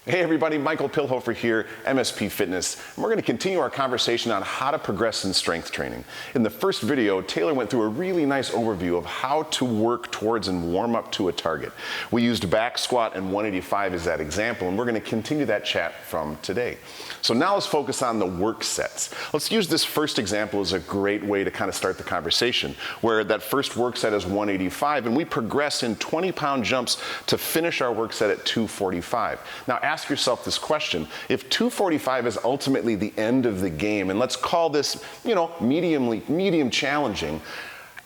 Hey everybody, Michael Pilhofer here, MSP Fitness, and we're going to continue our conversation on how to progress in strength training. In the first video, Taylor went through a really nice overview of how to work towards and warm up to a target. We used back squat and 185 as that example, and we're going to continue that chat from today. So now let's focus on the work sets. Let's use this first example as a great way to kind of start the conversation, where that first work set is 185, and we progress in 20-pound jumps to finish our work set at 245. Now ask yourself this question: if 245 is ultimately the end of the game, and let's call this, medium challenging,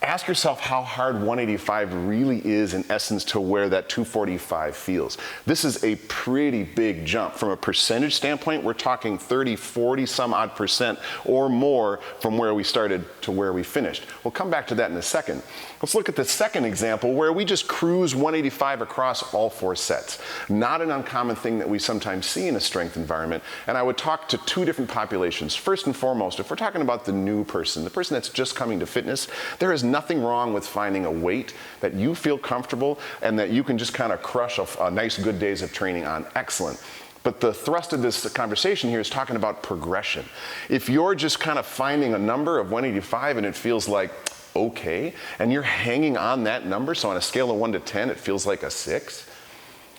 ask yourself how hard 185 really is in essence to where that 245 feels. This is a pretty big jump. From a percentage standpoint, we're talking 30, 40 some odd percent or more from where we started to where we finished. We'll come back to that in a second. Let's look at the second example where we just cruise 185 across all four sets. Not an uncommon thing that we sometimes see in a strength environment, and I would talk to two different populations. First and foremost, if we're talking about the new person, the person that's just coming to fitness, there is nothing wrong with finding a weight that you feel comfortable and that you can just kind of crush a nice good days of training on. Excellent. But the thrust of this conversation here is talking about progression. If you're just kind of finding a number of 185 and it feels like okay, and you're hanging on that number, so on a scale of 1 to 10, it feels like a 6.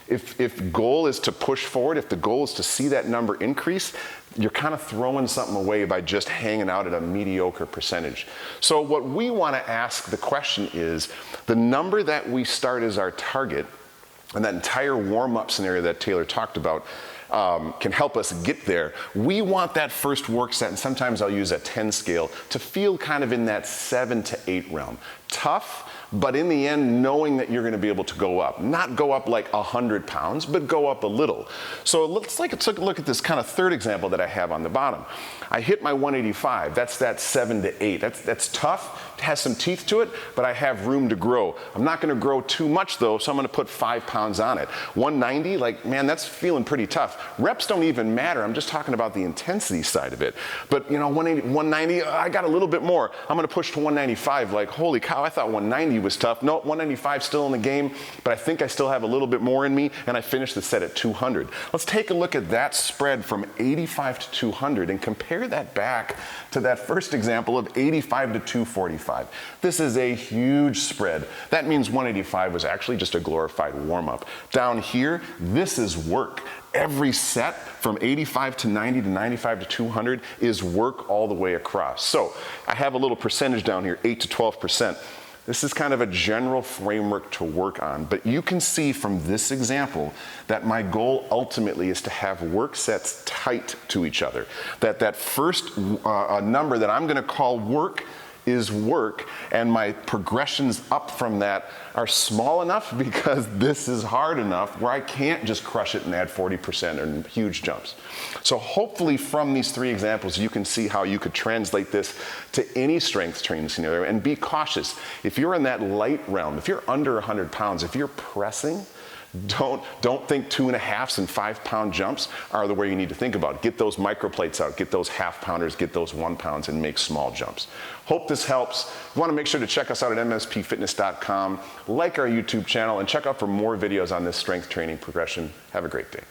If goal is to push forward, if the goal is to see that number increase, you're kind of throwing something away by just hanging out at a mediocre percentage. So what we want to ask the question is, the number that we start as our target, and that entire warm-up scenario that Taylor talked about, can help us get there. We want that first work set, and sometimes I'll use a 10 scale, to feel kind of in that 7 to 8 realm. Tough, but in the end, knowing that you're going to be able to go up. Not go up like 100 pounds, but go up a little. So let's take a look at this kind of third example that I have on the bottom. I hit my 185. That's that 7 to 8. That's tough. It has some teeth to it, but I have room to grow. I'm not going to grow too much though, so I'm going to put 5 pounds on it. 190, like, man, that's feeling pretty tough. Reps don't even matter. I'm just talking about the intensity side of it. But 180, 190, I got a little bit more. I'm going to push to 195. Like, holy cow, I thought 190 was tough. No, 195 still in the game, but I think I still have a little bit more in me, and I finished the set at 200. Let's take a look at that spread from 85 to 200 and compare that back to that first example of 85 to 245. This is a huge spread. That means 185 was actually just a glorified warm-up. Down here, this is work. Every set from 85 to 90 to 95 to 200 is work all the way across. So I have a little percentage down here, 8 to 12%. This is kind of a general framework to work on, but you can see from this example that my goal ultimately is to have work sets tight to each other. That first number that I'm going to call work is work, and my progressions up from that are small enough because this is hard enough where I can't just crush it and add 40% or huge jumps. So hopefully from these three examples you can see how you could translate this to any strength training scenario, and be cautious. If you're in that light realm, if you're under 100 pounds, if you're pressing, don't think 2.5s and 5-pound jumps are the way you need to think about it. Get those microplates out, get those half-pounders, get those 1 pounds, and make small jumps. Hope this helps. You want to make sure to check us out at mspfitness.com, like our YouTube channel, and check out for more videos on this strength training progression. Have a great day.